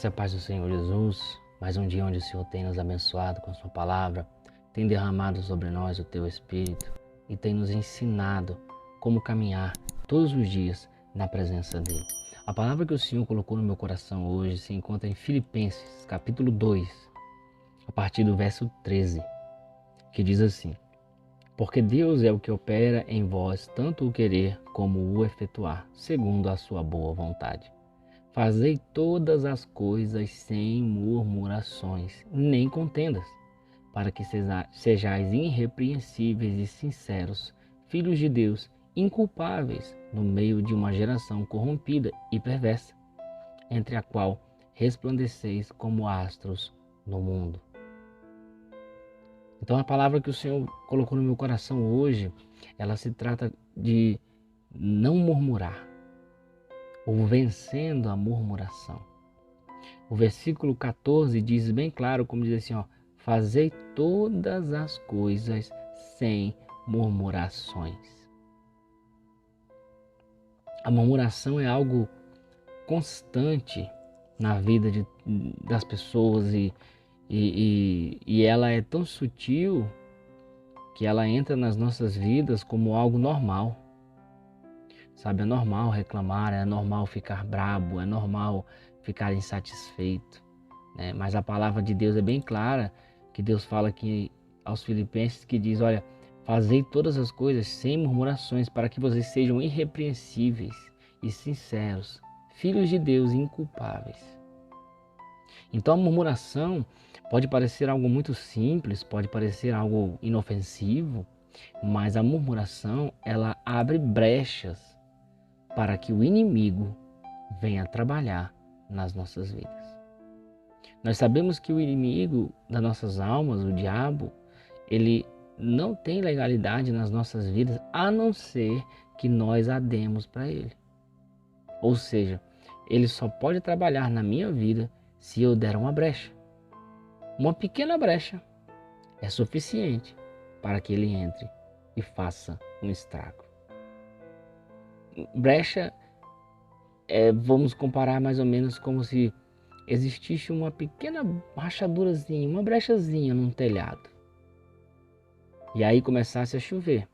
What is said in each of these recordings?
Graça e a paz do Senhor Jesus, mais um dia onde o Senhor tem nos abençoado com a sua palavra, tem derramado sobre nós o teu Espírito e tem nos ensinado como caminhar todos os dias na presença dele. A palavra que o Senhor colocou no meu coração hoje se encontra em Filipenses, capítulo 2, a partir do verso 13, que diz assim: Porque Deus é o que opera em vós tanto o querer como o efetuar, segundo a sua boa vontade. Fazei todas as coisas sem murmurações, nem contendas, para que sejais irrepreensíveis e sinceros, filhos de Deus, inculpáveis no meio de uma geração corrompida e perversa, entre a qual resplandeceis como astros no mundo. Então a palavra que o Senhor colocou no meu coração hoje, ela se trata de não murmurar, ou vencendo a murmuração. O versículo 14 diz bem claro, como diz assim, fazei todas as coisas sem murmurações. A murmuração é algo constante na vida das pessoas e ela é tão sutil que ela entra nas nossas vidas como algo normal. Sabe, é normal reclamar, é normal ficar brabo, é normal ficar insatisfeito, né? Mas a palavra de Deus é bem clara, que Deus fala aqui aos Filipenses, que diz, olha, fazei todas as coisas sem murmurações, para que vocês sejam irrepreensíveis e sinceros, filhos de Deus inculpáveis. Então a murmuração pode parecer algo muito simples, pode parecer algo inofensivo, mas a murmuração, ela abre brechas para que o inimigo venha trabalhar nas nossas vidas. Nós sabemos que o inimigo das nossas almas, o diabo, ele não tem legalidade nas nossas vidas, a não ser que nós a demos para ele. Ou seja, ele só pode trabalhar na minha vida se eu der uma brecha. Uma pequena brecha é suficiente para que ele entre e faça um estrago. Brecha vamos comparar mais ou menos como se existisse uma pequena rachadurazinha, uma brechazinha num telhado. E aí começasse a chover.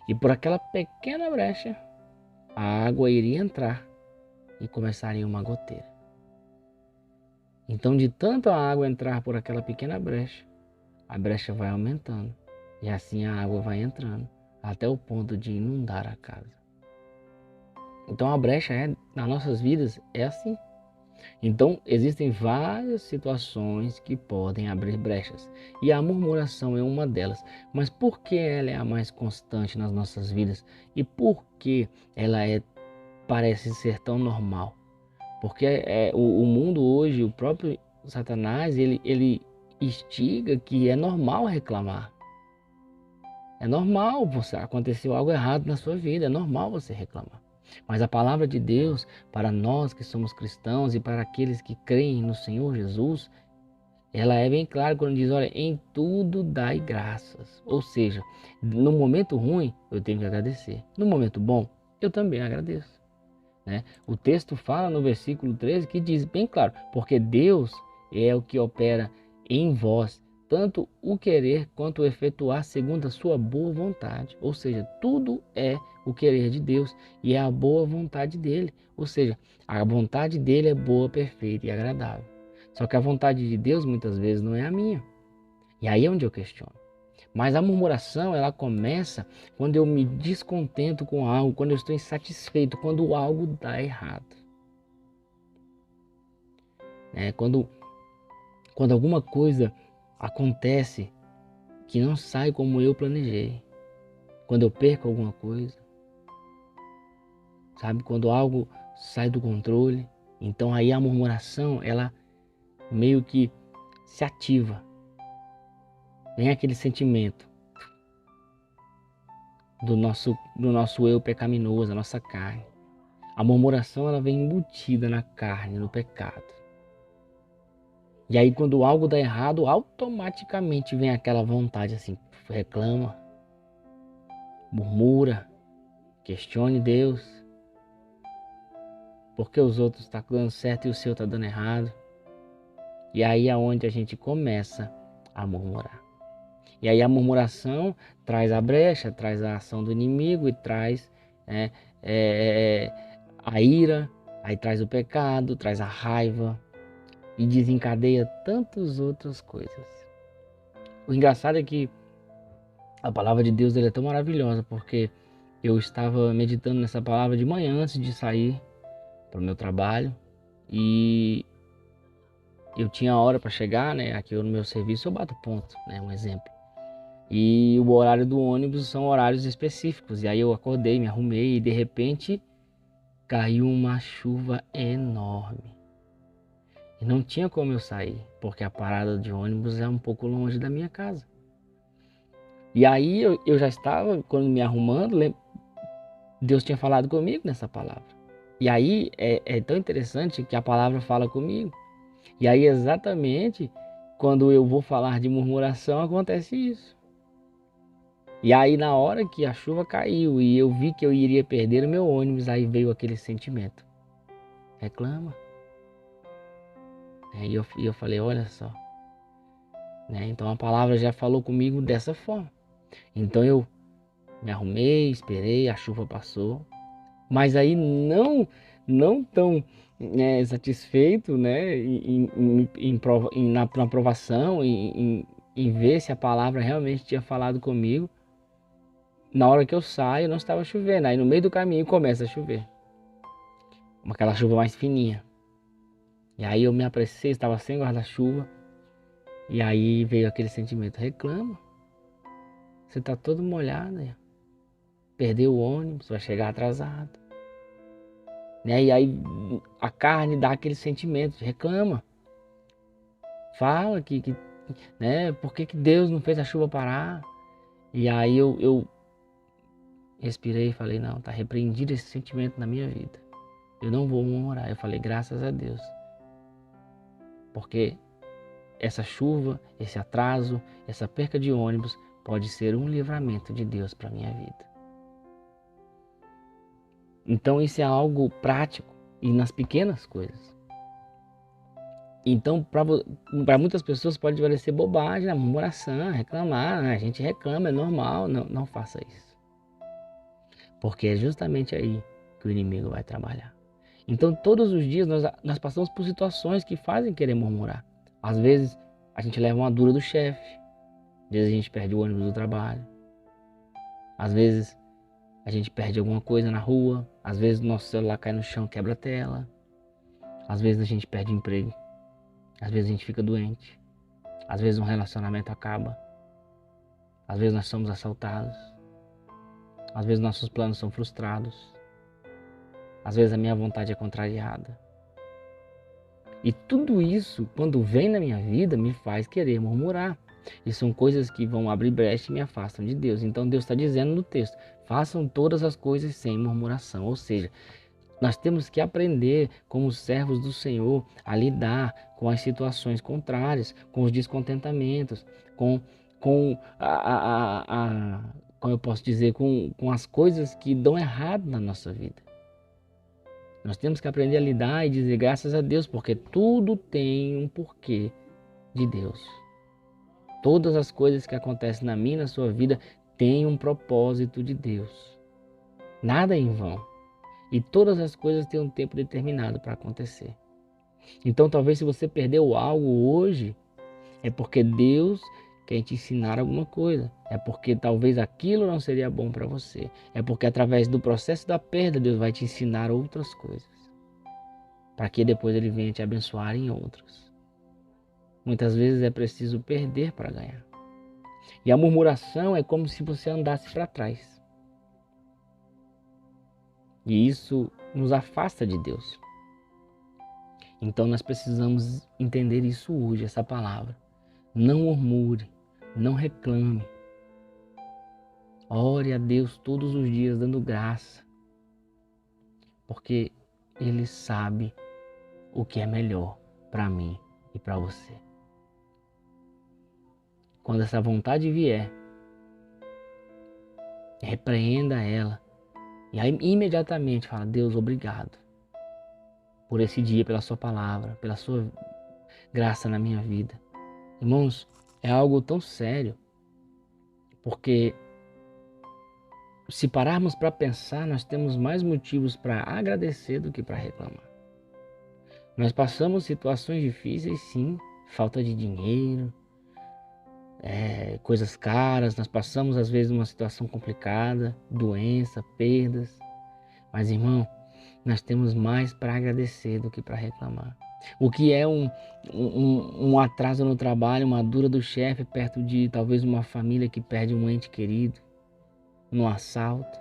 E por aquela pequena brecha, a água iria entrar e começaria uma goteira. Então, de tanto a água entrar por aquela pequena brecha, a brecha vai aumentando. E assim a água vai entrando até o ponto de inundar a casa. Então a brecha nas nossas vidas é assim. Então existem várias situações que podem abrir brechas. E a murmuração é uma delas. Mas por que ela é a mais constante nas nossas vidas? E por que ela parece ser tão normal? Porque o mundo hoje, o próprio Satanás, ele instiga que é normal reclamar. É normal aconteceu algo errado na sua vida, é normal você reclamar. Mas a palavra de Deus, para nós que somos cristãos e para aqueles que creem no Senhor Jesus, ela é bem clara quando diz, olha, em tudo dai graças. Ou seja, no momento ruim, eu tenho que agradecer. No momento bom, eu também agradeço. Né? O texto fala no versículo 13 que diz bem claro, porque Deus é o que opera em vós, tanto o querer quanto o efetuar segundo a sua boa vontade. Ou seja, tudo é o querer de Deus e é a boa vontade dele. Ou seja, a vontade dele é boa, perfeita e agradável. Só que a vontade de Deus muitas vezes não é a minha. E aí é onde eu questiono. Mas a murmuração, ela começa quando eu me descontento com algo, quando eu estou insatisfeito, quando algo dá errado. Quando alguma coisa acontece que não sai como eu planejei. Quando eu perco alguma coisa. Sabe? Quando algo sai do controle. Então aí a murmuração, ela meio que se ativa. Vem aquele sentimento do nosso eu pecaminoso, a nossa carne. A murmuração, ela vem embutida na carne, no pecado. E aí quando algo dá errado, automaticamente vem aquela vontade assim, reclama, murmura, questione Deus. Porque os outros estão dando certo e o seu está dando errado. E aí é onde a gente começa a murmurar. E aí a murmuração traz a brecha, traz a ação do inimigo e traz né, a ira, aí traz o pecado, traz a raiva e desencadeia tantas outras coisas. O engraçado é que a palavra de Deus é tão maravilhosa, porque eu estava meditando nessa palavra de manhã antes de sair para o meu trabalho e eu tinha hora para chegar, né? Aqui no meu serviço eu bato ponto, né? Um exemplo. E o horário do ônibus são horários específicos. E aí eu acordei, me arrumei e de repente caiu uma chuva enorme. E não tinha como eu sair, porque a parada de ônibus é um pouco longe da minha casa. E aí eu já estava, quando me arrumando, Deus tinha falado comigo nessa palavra. E aí é tão interessante que a palavra fala comigo. E aí exatamente quando eu vou falar de murmuração acontece isso. E aí na hora que a chuva caiu e eu vi que eu iria perder o meu ônibus, aí veio aquele sentimento. Reclama. E eu falei, olha só. Né? Então a palavra já falou comigo dessa forma. Então eu me arrumei, esperei, a chuva passou. Mas aí não tão satisfeito, né, na aprovação, em ver se a palavra realmente tinha falado comigo. Na hora que eu saio, não estava chovendo. Aí no meio do caminho começa a chover. Aquela chuva mais fininha. E aí eu me apressei, estava sem guarda-chuva. E aí veio aquele sentimento, reclama. Você está todo molhado, né? Perdeu o ônibus, vai chegar atrasado. Né? E aí a carne dá aquele sentimento, reclama. Fala né? Por que Deus não fez a chuva parar? E aí eu respirei e falei, não, tá repreendido esse sentimento na minha vida. Eu não vou murmurar. Eu falei, graças a Deus. Porque essa chuva, esse atraso, essa perca de ônibus pode ser um livramento de Deus para minha vida. Então isso é algo prático e nas pequenas coisas. Então para muitas pessoas pode parecer bobagem, a murmuração, reclamar, né? A gente reclama, é normal, não faça isso. Porque é justamente aí que o inimigo vai trabalhar. Então todos os dias nós passamos por situações que fazem querer murmurar. Às vezes a gente leva uma dura do chefe, às vezes a gente perde o ônibus do trabalho, às vezes a gente perde alguma coisa na rua, às vezes o nosso celular cai no chão, quebra a tela, às vezes a gente perde o emprego, às vezes a gente fica doente, às vezes um relacionamento acaba, às vezes nós somos assaltados, às vezes nossos planos são frustrados, às vezes a minha vontade é contrariada. E tudo isso, quando vem na minha vida, me faz querer murmurar. E são coisas que vão abrir brecha e me afastam de Deus. Então Deus está dizendo no texto, façam todas as coisas sem murmuração. Ou seja, nós temos que aprender, como servos do Senhor, a lidar com as situações contrárias, com os descontentamentos, com como eu posso dizer, com as coisas que dão errado na nossa vida. Nós temos que aprender a lidar e dizer graças a Deus, porque tudo tem um porquê de Deus. Todas as coisas que acontecem na minha e na sua vida têm um propósito de Deus. Nada é em vão. E todas as coisas têm um tempo determinado para acontecer. Então talvez se você perdeu algo hoje, é porque Deus quer te ensinar alguma coisa. É porque talvez aquilo não seria bom para você. É porque através do processo da perda, Deus vai te ensinar outras coisas. Para que depois Ele venha te abençoar em outras. Muitas vezes é preciso perder para ganhar. E a murmuração é como se você andasse para trás. E isso nos afasta de Deus. Então nós precisamos entender isso hoje, essa palavra. Não murmure, não reclame. Ore a Deus todos os dias dando graça. Porque Ele sabe o que é melhor para mim e para você. Quando essa vontade vier, repreenda ela. E aí imediatamente fala, Deus, obrigado. por esse dia, pela sua palavra, pela sua graça na minha vida. Irmãos, é algo tão sério, porque se pararmos para pensar, nós temos mais motivos para agradecer do que para reclamar. Nós passamos situações difíceis, sim, falta de dinheiro, coisas caras, nós passamos às vezes uma situação complicada, doença, perdas. Mas, irmão, nós temos mais para agradecer do que para reclamar. O que é um atraso no trabalho, uma dura do chefe perto de talvez uma família que perde um ente querido, num assalto,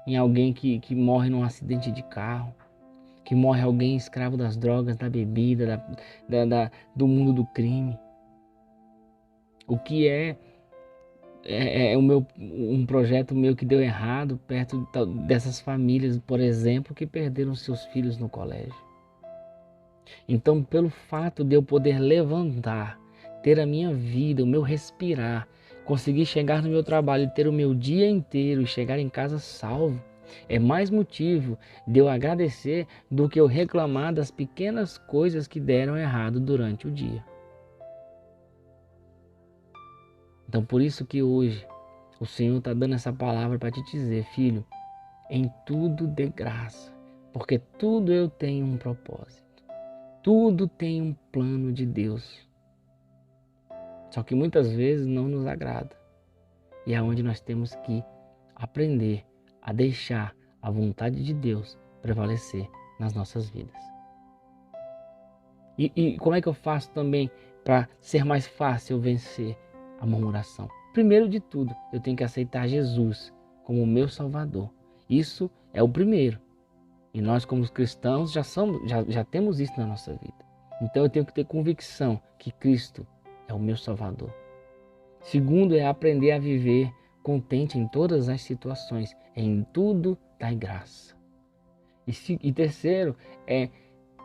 em alguém que morre num acidente de carro, que morre alguém escravo das drogas, da bebida, do mundo do crime. O que é um projeto meu que deu errado perto dessas famílias, por exemplo, que perderam seus filhos no colégio. Então, pelo fato de eu poder levantar, ter a minha vida, o meu respirar, conseguir chegar no meu trabalho, ter o meu dia inteiro e chegar em casa salvo, é mais motivo de eu agradecer do que eu reclamar das pequenas coisas que deram errado durante o dia. Então, por isso que hoje o Senhor está dando essa palavra para te dizer, filho, em tudo dê graça, porque tudo eu tenho um propósito. Tudo tem um plano de Deus. Só que muitas vezes não nos agrada. E é onde nós temos que aprender a deixar a vontade de Deus prevalecer nas nossas vidas. E como é que eu faço também para ser mais fácil vencer a murmuração? Primeiro de tudo, eu tenho que aceitar Jesus como o meu Salvador. Isso é o primeiro. E nós, como cristãos, já temos isso na nossa vida. Então eu tenho que ter convicção que Cristo é o meu Salvador. Segundo é aprender a viver contente em todas as situações, em tudo dai graça. E terceiro é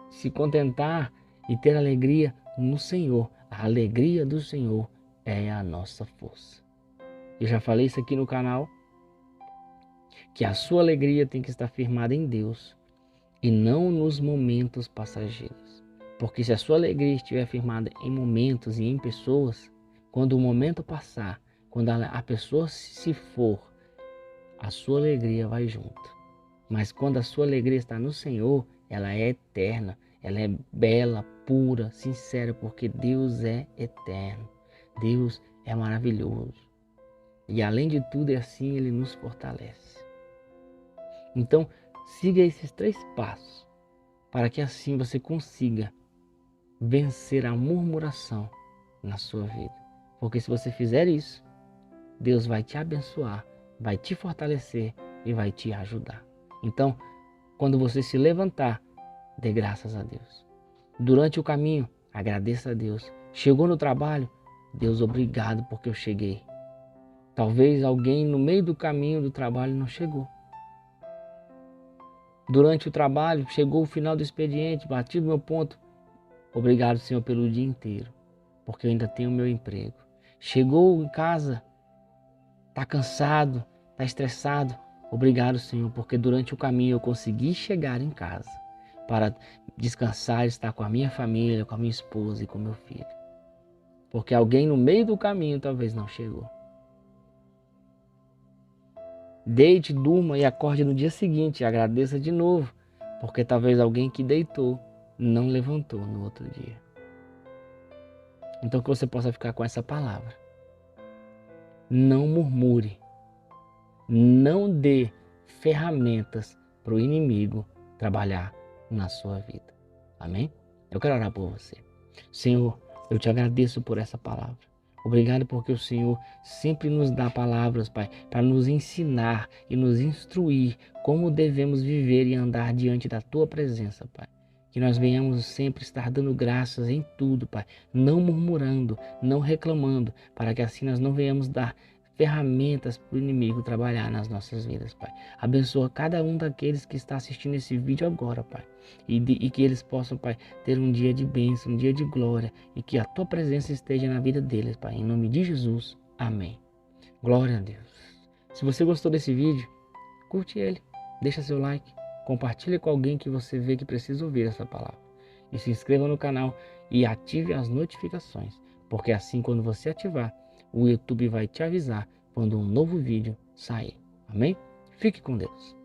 se contentar e ter alegria no Senhor. A alegria do Senhor é a nossa força. Eu já falei isso aqui no canal, que a sua alegria tem que estar firmada em Deus e não nos momentos passageiros. Porque se a sua alegria estiver firmada em momentos e em pessoas, quando o momento passar, quando a pessoa se for, a sua alegria vai junto. Mas quando a sua alegria está no Senhor, ela é eterna, ela é bela, pura, sincera, porque Deus é eterno. Deus é maravilhoso. E além de tudo, é assim Ele nos fortalece. Então, siga esses 3 passos, para que assim você consiga vencer a murmuração na sua vida. Porque se você fizer isso, Deus vai te abençoar, vai te fortalecer e vai te ajudar. Então, quando você se levantar, dê graças a Deus. Durante o caminho, agradeça a Deus. Chegou no trabalho, Deus, obrigado porque eu cheguei. Talvez alguém no meio do caminho do trabalho não chegou. Durante o trabalho, chegou o final do expediente, bati o meu ponto. Obrigado, Senhor, pelo dia inteiro, porque eu ainda tenho o meu emprego. Chegou em casa, está cansado, está estressado. Obrigado, Senhor, porque durante o caminho eu consegui chegar em casa para descansar, estar com a minha família, com a minha esposa e com meu filho. Porque alguém no meio do caminho talvez não chegou. Deite, durma e acorde no dia seguinte e agradeça de novo, porque talvez alguém que deitou não levantou no outro dia. Então que você possa ficar com essa palavra. Não murmure. Não dê ferramentas para o inimigo trabalhar na sua vida. Amém? Eu quero orar por você. Senhor, eu te agradeço por essa palavra. Obrigado porque o Senhor sempre nos dá palavras, Pai, para nos ensinar e nos instruir como devemos viver e andar diante da Tua presença, Pai. Que nós venhamos sempre estar dando graças em tudo, Pai, não murmurando, não reclamando, para que assim nós não venhamos dar ferramentas para o inimigo trabalhar nas nossas vidas, Pai. Abençoa cada um daqueles que está assistindo esse vídeo agora, Pai. E que eles possam, Pai, ter um dia de bênção, um dia de glória. E que a Tua presença esteja na vida deles, Pai. Em nome de Jesus. Amém. Glória a Deus. Se você gostou desse vídeo, curte ele. Deixa seu like. compartilhe com alguém que você vê que precisa ouvir essa palavra. E se inscreva no canal e ative as notificações, porque assim quando você ativar, o YouTube vai te avisar quando um novo vídeo sair. Amém? Fique com Deus.